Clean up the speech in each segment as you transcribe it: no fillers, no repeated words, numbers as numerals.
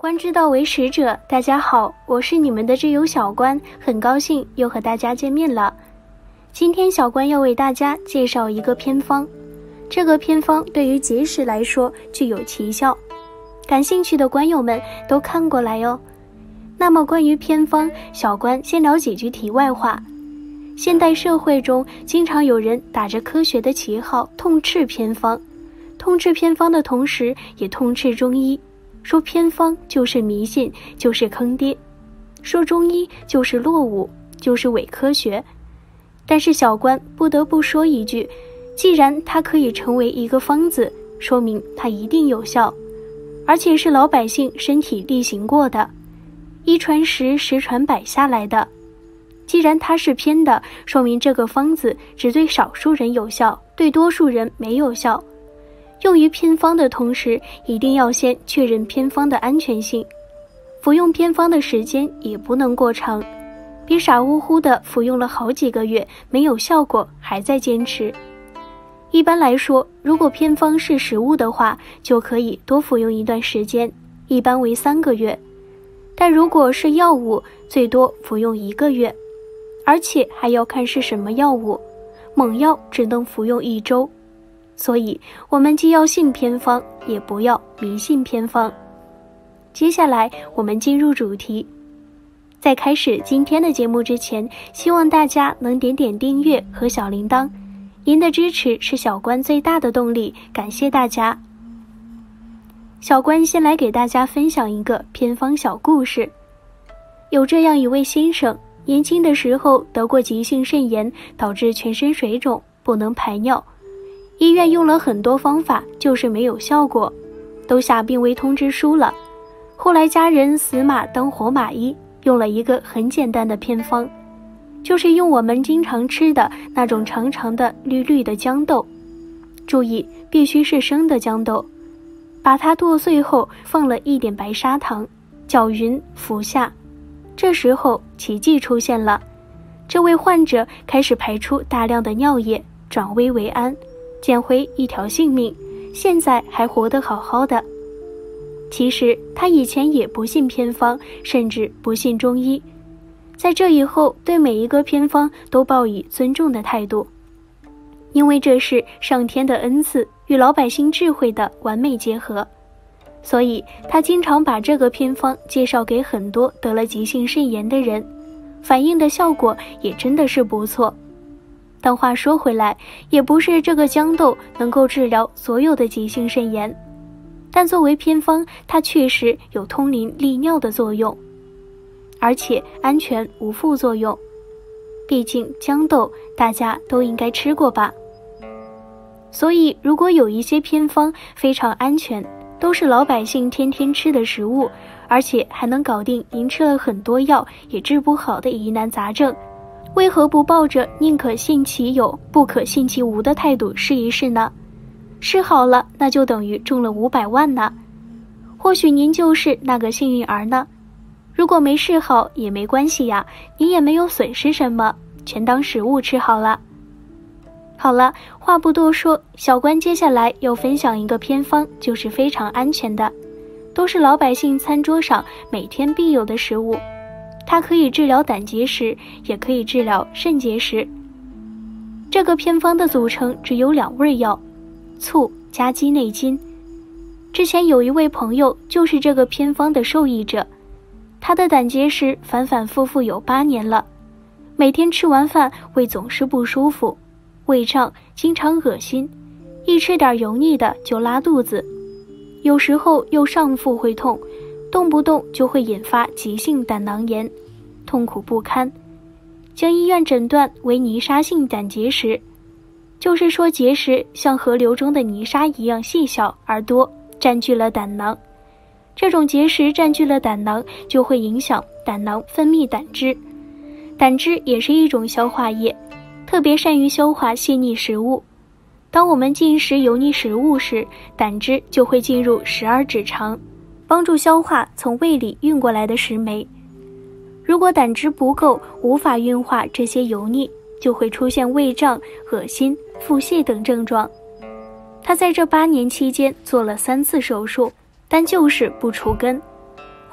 观之道为使者，大家好，我是你们的挚友小关，很高兴又和大家见面了。今天小关要为大家介绍一个偏方，这个偏方对于结石来说具有奇效，感兴趣的观友们都看过来哦。那么关于偏方，小关先聊几句题外话。现代社会中经常有人打着科学的旗号痛斥偏方，痛斥偏方的同时也痛斥中医，说偏方就是迷信，就是坑爹，说中医就是落伍，就是伪科学。但是小关不得不说一句，既然它可以成为一个方子，说明它一定有效，而且是老百姓身体力行过的，一传十，十传百下来的。既然它是偏的，说明这个方子只对少数人有效，对多数人没有效。用于偏方的同时，一定要先确认偏方的安全性，服用偏方的时间也不能过长，别傻乎乎的服用了好几个月没有效果还在坚持。一般来说，如果偏方是食物的话，就可以多服用一段时间，一般为3个月，但如果是药物，最多服用1个月，而且还要看是什么药物，猛药只能服用1周。所以我们既要信偏方，也不要迷信偏方。接下来我们进入主题。在开始今天的节目之前，希望大家能点点订阅和小铃铛，您的支持是小关最大的动力，感谢大家。小关先来给大家分享一个偏方小故事。有这样一位先生，年轻的时候得过急性肾炎，导致全身水肿，不能排尿。医院用了很多方法，就是没有效果，都下病危通知书了。后来家人死马当活马医，用了一个很简单的偏方，就是用我们经常吃的那种长长的绿绿的豇豆，注意必须是生的豇豆，把它剁碎后放了一点白砂糖，搅匀服下。这时候奇迹出现了，这位患者开始排出大量的尿液，转危为安，捡回一条性命，现在还活得好好的。其实他以前也不信偏方，甚至不信中医，在这以后对每一个偏方都抱以尊重的态度，因为这是上天的恩赐与老百姓智慧的完美结合，所以他经常把这个偏方介绍给很多得了急性肾炎的人，反应的效果也真的是不错。但话说回来，也不是这个豇豆能够治疗所有的急性肾炎，但作为偏方，它确实有通淋利尿的作用，而且安全无副作用。毕竟豇豆大家都应该吃过吧。所以如果有一些偏方非常安全，都是老百姓天天吃的食物，而且还能搞定您吃了很多药也治不好的疑难杂症，为何不抱着宁可信其有，不可信其无的态度试一试呢？试好了，那就等于中了500万呢。或许您就是那个幸运儿呢。如果没试好也没关系呀，您也没有损失什么，全当食物吃好了。好了，话不多说，小关接下来要分享一个偏方，就是非常安全的，都是老百姓餐桌上每天必有的食物。它可以治疗胆结石，也可以治疗肾结石。这个偏方的组成只有2味药，醋加鸡内金。之前有一位朋友就是这个偏方的受益者，他的胆结石反反复复有8年了，每天吃完饭胃总是不舒服，胃胀，经常恶心，一吃点油腻的就拉肚子，有时候又上腹会痛，动不动就会引发急性胆囊炎，痛苦不堪，经医院诊断为泥沙性胆结石，就是说结石像河流中的泥沙一样细小而多，占据了胆囊。这种结石占据了胆囊，就会影响胆囊分泌胆汁，胆汁也是一种消化液，特别善于消化细腻食物。当我们进食油腻食物时，胆汁就会进入12指肠，帮助消化从胃里运过来的食酶。如果胆汁不够，无法运化这些油腻，就会出现胃胀、恶心、腹泻等症状。他在这8年期间做了3次手术，但就是不除根。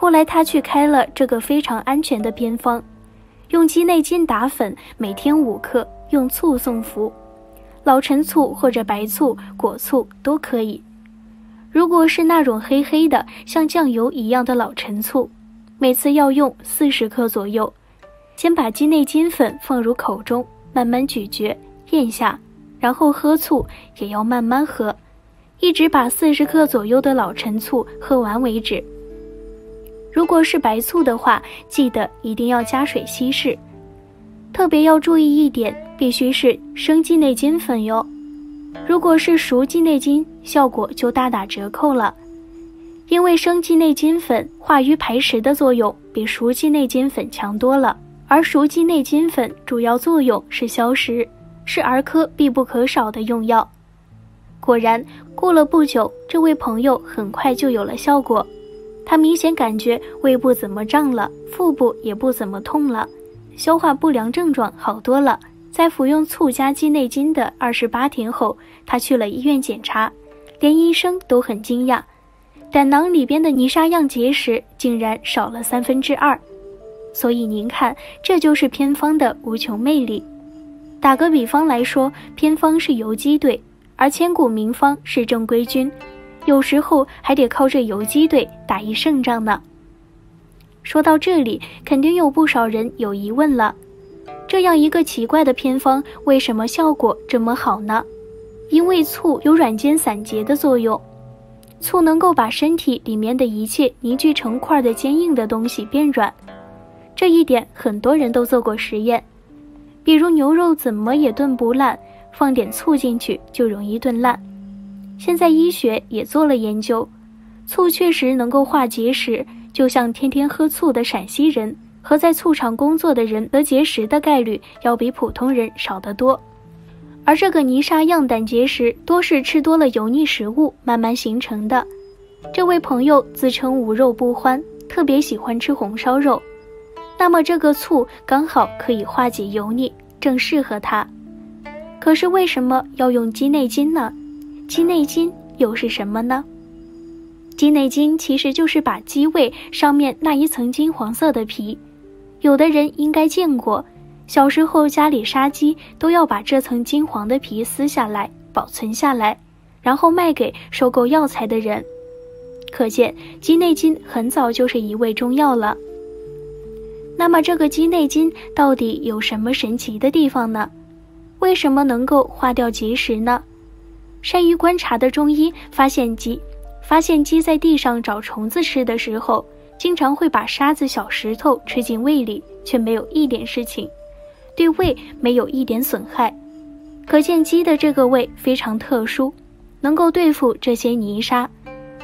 后来他去开了这个非常安全的偏方，用鸡内金打粉，每天5克，用醋送服，老陈醋或者白醋、果醋都可以。如果是那种黑黑的像酱油一样的老陈醋，每次要用40克左右。先把鸡内金粉放入口中，慢慢咀嚼咽下，然后喝醋也要慢慢喝，一直把40克左右的老陈醋喝完为止。如果是白醋的话，记得一定要加水稀释。特别要注意一点，必须是生鸡内金粉哟。如果是熟鸡内金，效果就大打折扣了。因为生鸡内金粉化瘀排石的作用比熟鸡内金粉强多了，而熟鸡内金粉主要作用是消食，是儿科必不可少的用药。果然，过了不久，这位朋友很快就有了效果。他明显感觉胃不怎么胀了，腹部也不怎么痛了，消化不良症状好多了。在服用醋加鸡内金的28天后，他去了医院检查，连医生都很惊讶，胆囊里边的泥沙样结石竟然少了2/3。所以您看，这就是偏方的无穷魅力。打个比方来说，偏方是游击队，而千古名方是正规军，有时候还得靠这游击队打一胜仗呢。说到这里，肯定有不少人有疑问了，这样一个奇怪的偏方，为什么效果这么好呢？因为醋有软坚散结的作用，醋能够把身体里面的一切凝聚成块的坚硬的东西变软，这一点很多人都做过实验。比如牛肉怎么也炖不烂，放点醋进去就容易炖烂。现在医学也做了研究，醋确实能够化结石，就像天天喝醋的陕西人和在醋厂工作的人得结石的概率要比普通人少得多。而这个泥沙样胆结石多是吃多了油腻食物慢慢形成的。这位朋友自称无肉不欢，特别喜欢吃红烧肉，那么这个醋刚好可以化解油腻，正适合他。可是为什么要用鸡内金呢？鸡内金又是什么呢？鸡内金其实就是把鸡胃上面那一层金黄色的皮，有的人应该见过，小时候家里杀鸡都要把这层金黄的皮撕下来保存下来，然后卖给收购药材的人。可见鸡内金很早就是一味中药了。那么这个鸡内金到底有什么神奇的地方呢？为什么能够化掉结石呢？善于观察的中医发现鸡在地上找虫子吃的时候，经常会把沙子小石头吃进胃里，却没有一点事情，对胃没有一点损害。可见鸡的这个胃非常特殊，能够对付这些泥沙。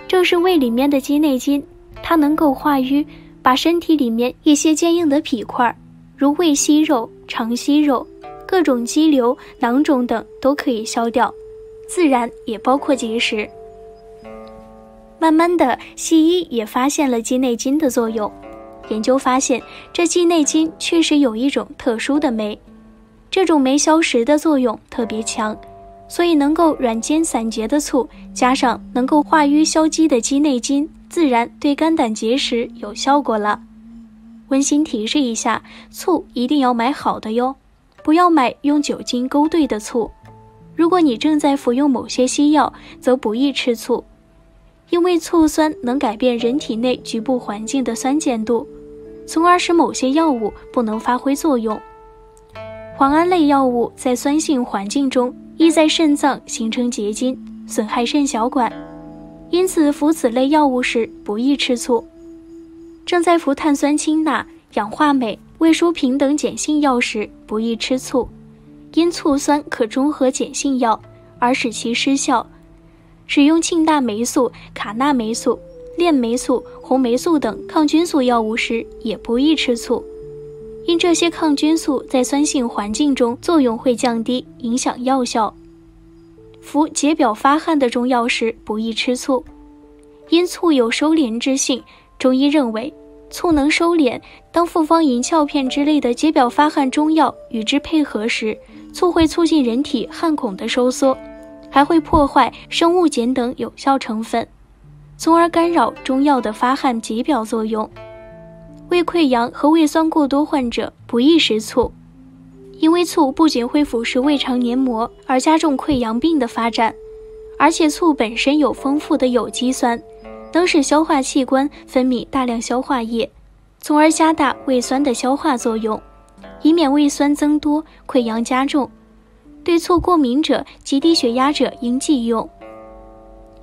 正是胃里面的鸡内金，它能够化瘀，把身体里面一些坚硬的脾块，如胃息肉、肠息肉、各种肌瘤、囊肿等都可以消掉，自然也包括结石。慢慢的，西医也发现了鸡内金的作用。研究发现，这鸡内金确实有一种特殊的酶，这种酶消食的作用特别强，所以能够软坚散结的醋，加上能够化瘀消积的鸡内金，自然对肝胆结石有效果了。温馨提示一下，醋一定要买好的哟，不要买用酒精勾兑的醋。如果你正在服用某些西药，则不宜吃醋，因为醋酸能改变人体内局部环境的酸碱度，从而使某些药物不能发挥作用。磺胺类药物在酸性环境中易在肾脏形成结晶，损害肾小管，因此服此类药物时不宜吃醋。正在服碳酸氢钠、氧化镁、胃舒平等碱性药时不宜吃醋，因醋酸可中和碱性药而使其失效。使用庆大霉素、卡钠霉素、链霉素、红霉素等抗菌素药物时也不宜吃醋，因这些抗菌素在酸性环境中作用会降低，影响药效。服解表发汗的中药时不宜吃醋，因醋有收敛之性，中医认为醋能收敛，当复方银翘片之类的解表发汗中药与之配合时，醋会促进人体汗孔的收缩，还会破坏生物碱等有效成分。从而干扰中药的发汗解表作用。胃溃疡和胃酸过多患者不宜食醋，因为醋不仅会腐蚀胃肠黏膜而加重溃疡病的发展，而且醋本身有丰富的有机酸，能使消化器官分泌大量消化液，从而加大胃酸的消化作用，以免胃酸增多，溃疡加重。对醋过敏者及低血压者应忌用。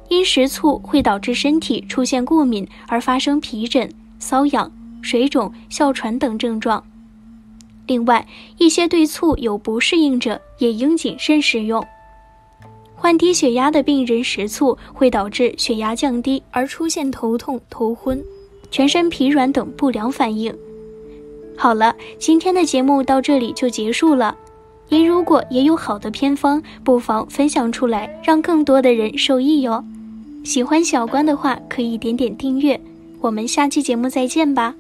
因食醋会导致身体出现过敏而发生皮疹、瘙痒、水肿、哮喘等症状。另外，一些对醋有不适应者也应谨慎食用。患低血压的病人食醋会导致血压降低而出现头痛、头昏、全身疲软等不良反应。好了，今天的节目到这里就结束了。您如果也有好的偏方，不妨分享出来，让更多的人受益哟。喜欢小关的话，可以点点订阅。我们下期节目再见吧。